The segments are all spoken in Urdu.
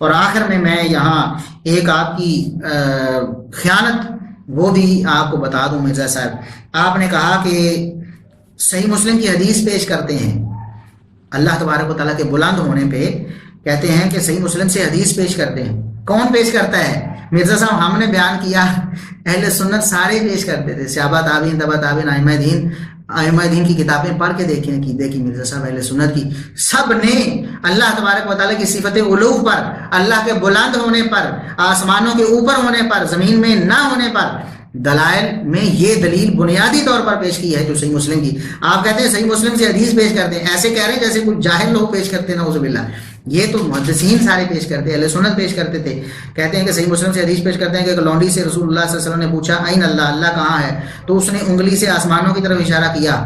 اور آخر میں یہاں ایک آپ کی خیانت وہ بھی آپ کو بتا دوں مرزا صاحب. آپ نے کہا کہ صحیح مسلم کی حدیث پیش کرتے ہیں اللہ تبارک و تعالیٰ کے بلند ہونے پہ، کہتے ہیں کہ صحیح مسلم سے حدیث پیش کرتے ہیں. کون پیش کرتا ہے مرزا صاحب؟ ہم نے بیان کیا اہل سنت سارے پیش کرتے تھے، صحابہ تابعین تبع تابعین ائمہ دین کی کتابیں پڑھ کے دیکھیں مرزا صاحب اہل سنت کی، سب نے اللہ تبارک و تعالیٰ کی صفت علو پر، اللہ کے بلند ہونے پر، آسمانوں کے اوپر ہونے پر، زمین میں نہ ہونے پر دلائل میں یہ دلیل بنیادی طور پر پیش کی ہے جو صحیح مسلم کی. آپ کہتے ہیں صحیح مسلم سے حدیث پیش کرتے ہیں، ایسے کہہ رہے ہیں جیسے کچھ جاہل لوگ پیش کرتے ہیں، نعوذ باللہ. یہ تو محدثین سارے پیش کرتے ہیں، اہل سنت پیش کرتے تھے. کہتے ہیں کہ صحیح مسلم سے حدیث پیش کرتے ہیں کہ ایک لونڈی سے رسول اللہ صلی اللہ علیہ وسلم نے پوچھا این اللہ، اللہ کہاں ہے؟ تو اس نے انگلی سے آسمانوں کی طرف اشارہ کیا.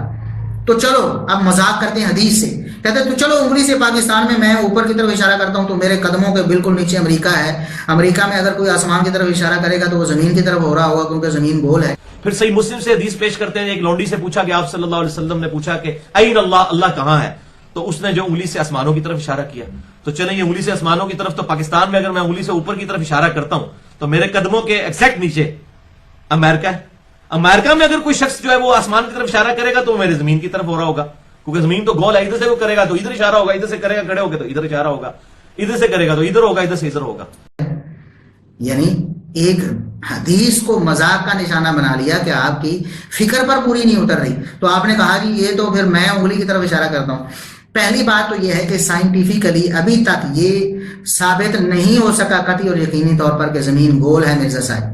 تو چلو اب مذاق کرتے ہیں حدیث سے، کہتے ہیں تو چلو انگلی سے پاکستان میں اوپر کی طرف اشارہ کرتا ہوں تو میرے قدموں کے بالکل نیچے امریکہ ہے، امریکہ میں اگر کوئی آسمان کی طرف اشارہ کرے گا تو وہ زمین کی طرف ہو رہا ہوگا کیونکہ زمین گول ہے. پھر صحیح مسلم سے حدیث پیش کرتے ہیں، ایک لونڈی سے پوچھا کہ آپ صلی اللہ علیہ وسلم نے پوچھا کہ این اللہ، اللہ کہاں ہے؟ تو اس نے جو انگلی سے آسمانوں کی طرف اشارہ کیا. تو چلیں یہ انگلی سے آسمانوں کی طرف، تو پاکستان میں اگر میں انگلی سے اوپر کی طرف اشارہ کرتا ہوں تو میرے قدموں کے ایگزیکٹ نیچے امریکہ ہے. امریکہ میں اگر کوئی شخص جو ہے وہ آسمان کی طرف اشارہ کرے گا تو وہ میرے زمین کی طرف ہو رہا ہوگا کیونکہ زمین تو گول ہے. ادھر سے وہ کرے گا تو ادھر اشارہ ہوگا، ادھر سے کرے گا کھڑے ہو کے تو ادھر اشارہ ہوگا، ادھر سے کرے گا تو ادھر ہوگا، ادھر سے ادھر ہوگا. یعنی ایک حدیث کو مذاق کا نشانہ بنا لیا کہ آپ کی فکر پر پوری نہیں اتر رہی. تو آپ نے کہا کہ یہ تو پھر میں انگلی کی طرف اشارہ کرتا ہوں. پہلی بات تو یہ ہے کہ سائنٹیفکلی ابھی تک یہ ثابت نہیں ہو سکا قطعی اور یقینی طور پر کہ زمین گول ہے مرزا صاحب.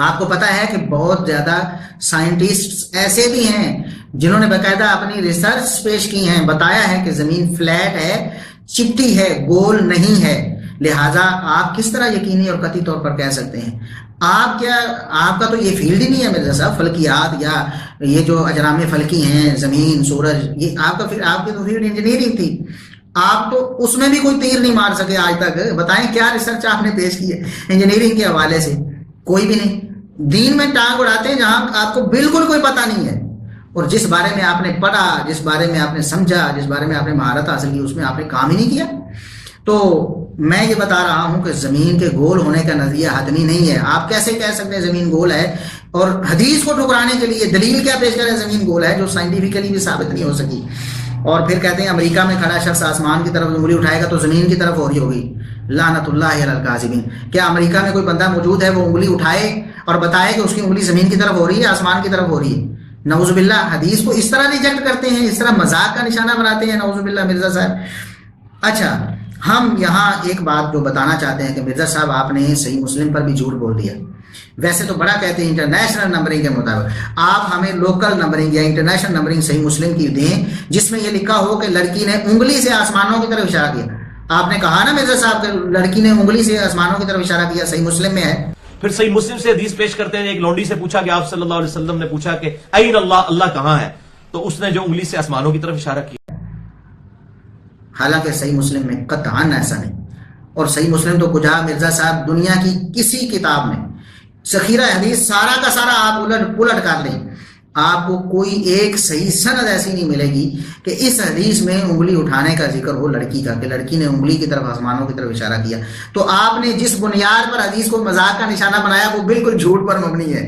آپ کو پتا ہے کہ بہت زیادہ سائنٹسٹ ایسے بھی ہیں جنہوں نے باقاعدہ اپنی ریسرچ پیش کی ہیں، بتایا ہے کہ زمین فلیٹ ہے، چپٹی ہے، گول نہیں ہے. لہٰذا آپ کس طرح یقینی اور قطعی طور پر کہہ سکتے ہیں؟ آپ کا تو یہ فیلڈ ہی نہیں ہے مرزا صاحب، فلکیات یا یہ جو اجرام فلکی ہیں، زمین، سورج، یہ آپ کی تو فیلڈ انجینئرنگ تھی. آپ تو اس میں بھی کوئی تیر نہیں مار سکے آج تک. بتائیں کیا ریسرچ آپ نے پیش کی ہے انجینئرنگ کے حوالے سے؟ کوئی بھی نہیں. دین میں ٹانگ اڑاتے ہیں جہاں آپ کو بالکل کوئی پتہ نہیں ہے، اور جس بارے میں آپ نے پڑھا، جس بارے میں آپ نے سمجھا، جس بارے میں آپ نے مہارت حاصل کی، اس میں آپ نے کام ہی نہیں کیا. تو میں یہ بتا رہا ہوں کہ زمین کے گول ہونے کا نظریہ حتمی نہیں ہے. آپ کیسے کہہ سکتے ہیں زمین گول ہے اور حدیث کو ٹھکرانے کے لیے دلیل کیا پیش کریں زمین گول ہے جو سائنٹیفکلی بھی ثابت نہیں ہو سکی. اور پھر کہتے ہیں امریکہ میں کھڑا شخص آسمان کی طرف انگلی اٹھائے گا تو زمین کی طرف ہو رہی ہوگی. لعنت اللہ علی الکاذبین. کیا امریکہ میں کوئی بندہ موجود ہے وہ انگلی اٹھائے اور بتائے کہ اس کی انگلی زمین کی طرف ہو رہی ہے، آسمان کی طرف ہو رہی ہے؟ نعوذ باللہ. حدیث کو اس طرح ریجیکٹ کرتے ہیں، اس طرح مذاق کا نشانہ بناتے ہیں، نعوذ باللہ مرزا صاحب. اچھا، ہم یہاں ایک بات جو بتانا چاہتے ہیں کہ مرزا صاحب آپ نے صحیح مسلم پر بھی جھوٹ بول دیا. ویسے تو بڑا کہتے ہیں انٹرنیشنل نمبرنگ کے مطابق، آپ ہمیں لوکل نمبرنگ یا انٹرنیشنل نمبرنگ صحیح مسلم کی دیں جس میں یہ لکھا ہو کہ لڑکی نے انگلی سے آسمانوں کی طرف اشارہ کیا. آپ نے کہا نا مرزا صاحب کہ لڑکی نے انگلی سے آسمانوں کی طرف اشارہ کیا، صحیح مسلم میں ہے. پھر صحیح مسلم سے حدیث پیش کرتے ہیں، ایک لونڈی سے پوچھا کہ آپ صلی اللہ علیہ وسلم نے پوچھا کہ این اللہ، اللہ کہاں ہے؟ تو اس نے جو انگلی سے آسمانوں کی طرف اشارہ کیا. حالانکہ صحیح مسلم میں قطعاً ایسا نہیں. اور صحیح مسلم تو کجا مرزا صاحب دنیا کی کسی کتاب میں ذخیرہ حدیث سارا کا سارا آپ الٹ پلٹ کر لیں، آپ کو کوئی ایک صحیح سند ایسی نہیں ملے گی کہ اس حدیث میں انگلی اٹھانے کا ذکر ہو لڑکی کا، کہ لڑکی نے انگلی کی طرف آسمانوں کی طرف اشارہ کیا. تو آپ نے جس بنیاد پر حدیث کو مذاق کا نشانہ بنایا وہ بالکل جھوٹ پر مبنی ہے.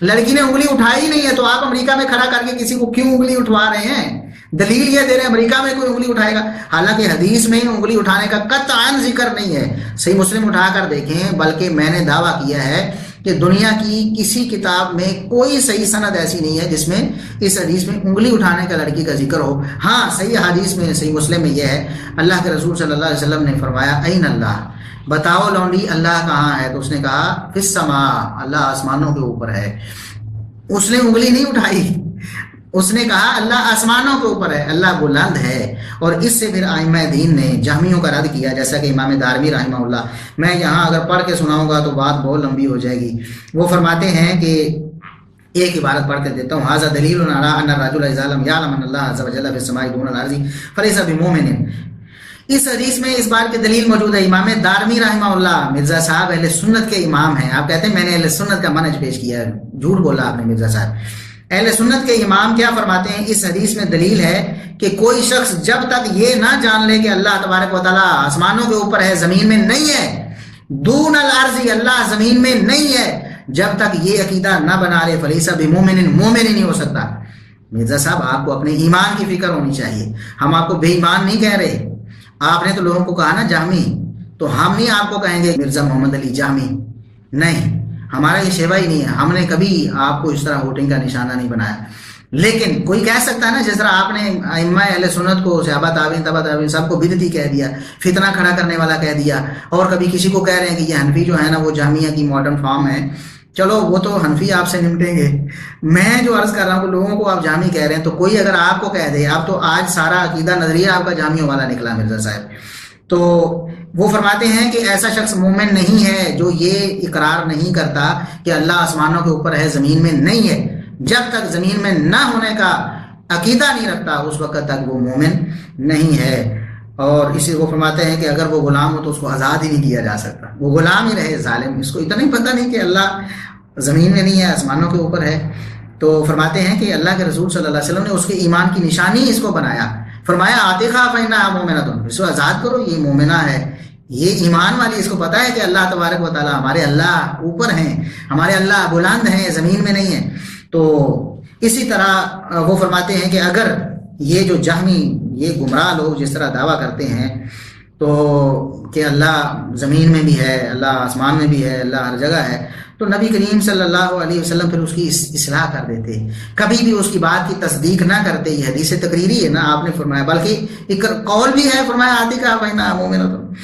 لڑکی نے انگلی اٹھائی نہیں ہے تو آپ امریکہ میں کھڑا کر کے کسی کو کیوں انگلی اٹھوا رہے ہیں؟ دلیل یہ دے رہے ہیں امریکہ میں کوئی انگلی اٹھائے گا، حالانکہ حدیث میں انگلی اٹھانے کا قطعاً ذکر نہیں ہے. صحیح مسلم اٹھا کر دیکھیں، بلکہ میں نے دعویٰ کیا ہے کہ دنیا کی کسی کتاب میں کوئی صحیح سند ایسی نہیں ہے جس میں اس حدیث میں انگلی اٹھانے کا لڑکی کا ذکر ہو. ہاں صحیح حدیث میں صحیح مسلم میں یہ ہے، اللہ کے رسول صلی اللہ علیہ وسلم نے فرمایا این اللہ، بتاؤ لونڈی اللہ کہاں ہے؟ تو اس نے کہا فی السماء، اللہ آسمانوں کے اوپر ہے. اس نے انگلی نہیں اٹھائی، اس نے کہا اللہ آسمانوں کے اوپر ہے، اللہ بلند ہے. اور اس سے پھر ائمہ دین نے جہمیوں کا رد کیا، جیسا کہ امام دارمی رحمہ اللہ، میں یہاں اگر پڑھ کے سناؤں گا تو بات بہت لمبی ہو جائے گی. وہ فرماتے ہیں کہ ایک عبارت پڑھ کے دیتا ہوں، ھذا دلیل علی ان الرجل اذا لم یعلم ان اللہ عز وجل فی السماء دون الارض فلیس بمؤمن. اس حدیث میں اس بات کی دلیل موجود ہے. امام دارمی رحمہ اللہ مرزا صاحب اہل سنت کے امام ہیں. آپ کہتے ہیں میں نے اہل سنت کا منہج پیش کیا ہے، جھوٹ بولا آپ نے مرزا صاحب. اہل سنت کے امام کیا فرماتے ہیں؟ اس حدیث میں دلیل ہے کہ کوئی شخص جب تک یہ نہ جان لے کہ اللہ تبارک و تعالیٰ آسمانوں کے اوپر ہے، زمین میں نہیں ہے، دون الارض، اللہ زمین میں نہیں ہے، جب تک یہ عقیدہ نہ بنا لے فلیسا بمومن، مومن ہی نہیں ہو سکتا۔ مرزا صاحب آپ کو اپنے ایمان کی فکر ہونی چاہیے، ہم آپ کو بے ایمان نہیں کہہ رہے۔ آپ نے تو لوگوں کو کہا نا جہمی، تو ہم نہیں آپ کو کہیں گے مرزا محمد علی جہمی، نہیں، ہمارا یہ شیوا ہی نہیں ہے، ہم نے کبھی آپ کو اس طرح ووٹنگ کا نشانہ نہیں بنایا۔ لیکن کوئی کہہ سکتا ہے نا، جس طرح آپ نے ائمہ اہل سنت کو، صحابہ تابعین تبع تابعین سب کو بدعتی کہہ دیا، فتنہ کھڑا کرنے والا کہہ دیا، اور کبھی کسی کو کہہ رہے ہیں کہ یہ حنفی جو ہے نا وہ جہمیہ کی ماڈرن فارم ہے۔ چلو وہ تو حنفی آپ سے نمٹیں گے، میں جو عرض کر رہا ہوں کہ لوگوں کو آپ جہمی کہہ رہے ہیں، تو کوئی اگر آپ کو کہہ دے، اب تو آج سارا عقیدہ نظریہ آپ کا جہمیوں والا نکلا مرزا صاحب۔ تو وہ فرماتے ہیں کہ ایسا شخص مومن نہیں ہے جو یہ اقرار نہیں کرتا کہ اللہ آسمانوں کے اوپر ہے، زمین میں نہیں ہے، جب تک زمین میں نہ ہونے کا عقیدہ نہیں رکھتا اس وقت تک وہ مومن نہیں ہے۔ اور اسی وہ فرماتے ہیں کہ اگر وہ غلام ہو تو اس کو آزاد ہی نہیں کیا جا سکتا، وہ غلام ہی رہے، ظالم، اس کو اتنا ہی پتہ نہیں کہ اللہ زمین میں نہیں ہے، آسمانوں کے اوپر ہے۔ تو فرماتے ہیں کہ اللہ کے رسول صلی اللہ علیہ وسلم نے اس کے ایمان کی نشانی اس کو بنایا، فرمایا عاتقہ فإنہا مومنۃ، اس کو آزاد کرو، یہ مومنہ ہے، یہ ایمان والی، اس کو پتہ ہے کہ اللہ تبارک و تعالیٰ، ہمارے اللہ اوپر ہیں، ہمارے اللہ بلند ہیں، زمین میں نہیں ہیں۔ تو اسی طرح وہ فرماتے ہیں کہ اگر یہ جو جہمی، یہ گمراہ لوگ جس طرح دعویٰ کرتے ہیں تو کہ اللہ زمین میں بھی ہے، اللہ آسمان میں بھی ہے، اللہ ہر جگہ ہے، تو نبی کریم صلی اللہ علیہ وسلم پھر اس کی اصلاح کر دیتے، کبھی بھی اس کی بات کی تصدیق نہ کرتے۔ یہ حدیث تقریری ہے نا، آپ نے فرمایا، بلکہ ایک قول بھی ہے، فرمایا عاتقہ فإنہا مومنۃ۔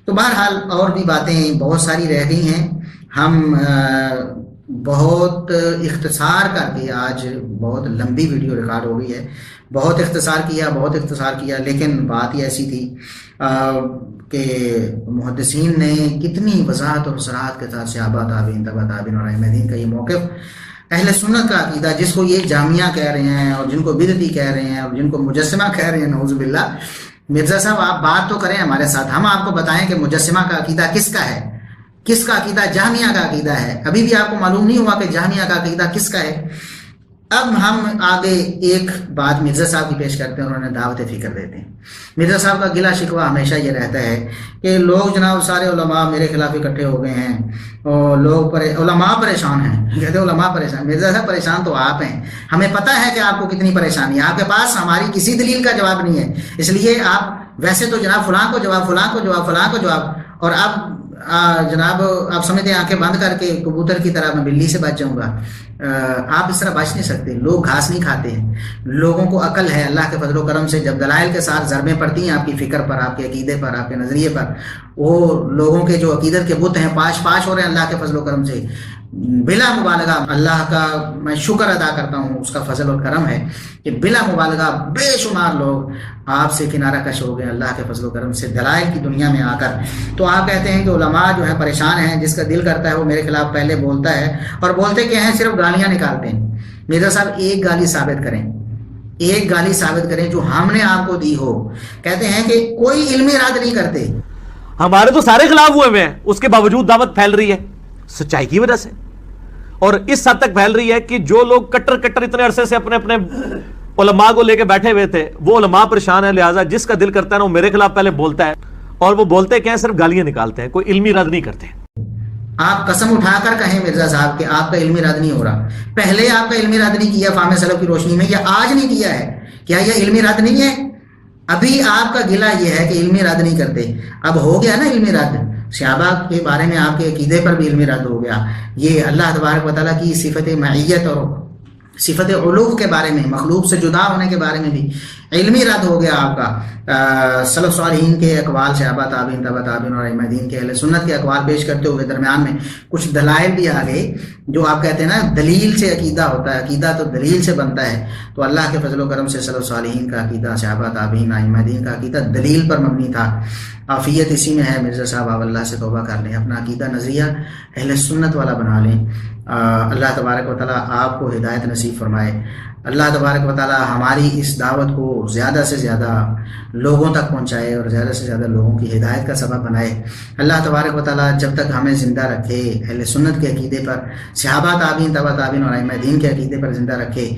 تو بہرحال اور بھی باتیں بہت ساری رہ گئی ہیں، ہم بہت اختصار کر کے، آج بہت لمبی ویڈیو ریکارڈ ہو گئی ہے، بہت اختصار کیا، لیکن بات یہ ایسی تھی کہ محدثین نے کتنی وضاحت اور صراحت کے ساتھ صحابہ تابعین تبع تابعین اور ائمہ دین کا یہ موقف، اہل سنت کا عقیدہ، جس کو یہ جامعہ کہہ رہے ہیں اور جن کو بدعتی کہہ رہے ہیں اور جن کو مجسمہ کہہ رہے ہیں، نعوذ باللہ۔ مرزا صاحب آپ بات تو کریں ہمارے ساتھ، ہم آپ کو بتائیں کہ مجسمہ کا عقیدہ کس کا ہے، کس کا عقیدہ جہمیہ کا عقیدہ ہے۔ ابھی بھی آپ کو معلوم نہیں ہوا کہ جہمیہ کا عقیدہ کس کا ہے۔ اب ہم آگے ایک بات مرزا صاحب کی پیش کرتے ہیں اور انہیں دعوت فکر دیتے ہیں۔ مرزا صاحب کا گلہ شکوہ ہمیشہ یہ رہتا ہے کہ لوگ جناب سارے علماء میرے خلاف اکٹھے ہو گئے ہیں اور لوگ علماء پریشان ہیں، کہتے ہیں علماء پریشان۔ مرزا صاحب پریشان تو آپ ہیں، ہمیں پتہ ہے کہ آپ کو کتنی پریشانی ہے، آپ کے پاس ہماری کسی دلیل کا جواب نہیں ہے، اس لیے آپ ویسے تو جناب فلاں کو جواب، فلاں کو جواب، فلاں کو جواب، اور اب جناب آپ سمجھتے ہیں آنکھیں بند کر کے کبوتر کی طرح میں بلی سے بچ جاؤں گا۔ آپ اس طرح بچ نہیں سکتے، لوگ گھاس نہیں کھاتے ہیں، لوگوں کو عقل ہے، اللہ کے فضل و کرم سے جب دلائل کے ساتھ ضربیں پڑتی ہیں آپ کی فکر پر، آپ کے عقیدے پر، آپ کے نظریے پر، وہ لوگوں کے جو عقیدت کے بت ہیں پاش پاش ہو رہے ہیں اللہ کے فضل و کرم سے۔ بلا مبالغہ اللہ کا میں شکر ادا کرتا ہوں، اس کا فضل اور کرم ہے کہ بلا مبالغہ بے شمار لوگ آپ سے کنارہ کش ہو گئے اللہ کے فضل و کرم سے دلائل کی دنیا میں آ کر۔ تو آپ کہتے ہیں کہ علماء جو ہے پریشان ہیں، جس کا دل کرتا ہے وہ میرے خلاف پہلے بولتا ہے، اور بولتے کیا ہیں؟ صرف گالیاں نکالتے ہیں۔ مرزا صاحب ایک گالی ثابت کریں، ایک گالی ثابت کریں جو ہم نے آپ کو دی ہو۔ کہتے ہیں کہ کوئی علمی رد نہیں کرتے، ہمارے تو سارے خلاف ہوئے ہوئے ہیں، اس کے باوجود دعوت پھیل رہی ہے سچائی کی وجہ سے، اور اس حد تک پھیل رہی ہے کہ جو لوگ کٹر اتنے عرصے سے اپنے اپنے علماء کو لے کے بیٹھے ہوئے تھے، وہ علماء پریشان ہیں، لہٰذا جس کا دل کرتا ہے نا وہ میرے خلاف پہلے بولتا ہے، اور وہ بولتے کیا ہیں؟ صرف گالیاں نکالتے ہیں، کوئی علمی رد نہیں کرتے۔ آپ قسم اٹھا کر کہیں مرزا صاحب کہ آپ کا علمی رد نہیں ہو رہا، پہلے آپ کا علمی رد نہیں کیا فہم سلف کی روشنی میں، یا آج نہیں کیا ہے، کیا یہ علمی رد نہیں ہے؟ ابھی آپ کا گلہ یہ ہے کہ علمی رد نہیں کرتے، اب ہو گیا نا علمی رد، صحابہ کے بارے میں آپ کے عقیدے پر بھی علمی رد ہو گیا، یہ اللہ تبارک و تعالیٰ کی صفت معیت اور صفت علو کے بارے میں، مخلوق سے جدا ہونے کے بارے میں بھی علمی رد ہو گیا آپ کا۔ سلف صالحین کے اقوال، صحابہ تابعین تبع تابعین اور ائمہ دین کے اہل سنت کے اقوال پیش کرتے ہوئے درمیان میں کچھ دلائل بھی آ گئے، جو آپ کہتے ہیں نا دلیل سے عقیدہ ہوتا ہے، عقیدہ تو دلیل سے بنتا ہے، تو اللہ کے فضل و کرم سے سلف صالحین کا عقیدہ، صحابہ تابعین ائمہ دین کا عقیدہ دلیل پر مبنی تھا۔ عافیت اسی میں ہے مرزا صاحب، آپ اللہ سے توبہ کر لیں، اپنا عقیدہ نظریہ اہل سنت والا بنا لیں، اللہ تبارک و تعالیٰ آپ کو ہدایت نصیب فرمائے۔ اللہ تبارک و تعالی ہماری اس دعوت کو زیادہ سے زیادہ لوگوں تک پہنچائے اور زیادہ سے زیادہ لوگوں کی ہدایت کا سبب بنائے۔ اللہ تبارک و تعالی جب تک ہمیں زندہ رکھے اہل سنت کے عقیدے پر، صحابہ تابعین تبع تابعین اور ائمہ دین کے عقیدے پر زندہ رکھے۔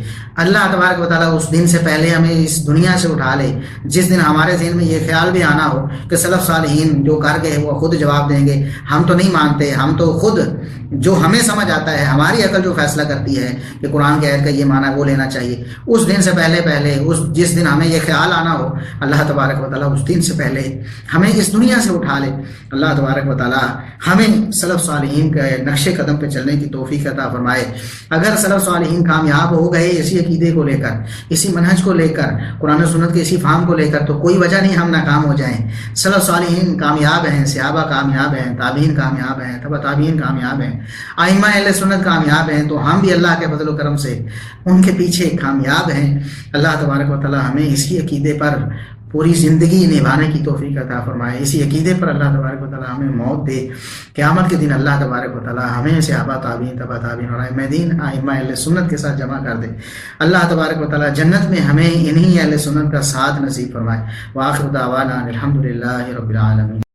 اللہ تبارک و تعالی اس دن سے پہلے ہمیں اس دنیا سے اٹھا لے جس دن ہمارے ذہن میں یہ خیال بھی آنا ہو کہ سلف صالحین جو کر گئے وہ خود جواب دیں گے، ہم تو نہیں مانتے، ہم تو خود جو ہمیں سمجھ آتا ہے، ہماری عقل جو فیصلہ کرتی ہے کہ قرآن کی آیت کا یہ معنی وہ لینا چاہیے، اس دن سے پہلے جس دن ہمیں یہ خیال آنا ہو، اللہ تبارک و تعالیٰ اس دن سے پہلے ہمیں اس دنیا سے اٹھا لے۔ اللہ تبارک و تعالیٰ ہمیں سلف صالحین کے نقش قدم پہ چلنے کی توفیق عطا فرمائے۔ اگر سلف صالحین کامیاب ہو گئے اسی عقیدے کو لے کر، اسی منہج کو لے کر، قرآن و سنت کے اسی فہم کو لے کر، تو کوئی وجہ نہیں ہم ناکام ہو جائیں۔ سلف صالحین کامیاب ہیں، صحابہ کامیاب ہیں، تابعین کامیاب ہیں، تبع تابعین کامیاب ہیں، ائمہ اہل سنت کامیاب ہیں، تو ہم بھی اللہ کے فضل و کرم سے ان کے پیچھے کامیاب ہیں۔ اللہ تبارک و تعالیٰ ہمیں اسی عقیدے پر پوری زندگی نبھانے کی توفیق عطا فرمائے، اسی عقیدے پر اللہ تبارک و تعالیٰ ہمیں موت دے۔ قیامت کے دن اللہ تبارک و تعالیٰ ہمیں صحابہ تابعین تبع تابعین اور ائمہ دین ائمہ اہل سنت کے ساتھ جمع کر دے۔ اللہ تبارک و تعالیٰ جنت میں ہمیں انہی اہل سنت کا ساتھ نصیب فرمائے۔ وآخر دعوانا الحمدللہ رب العالمین۔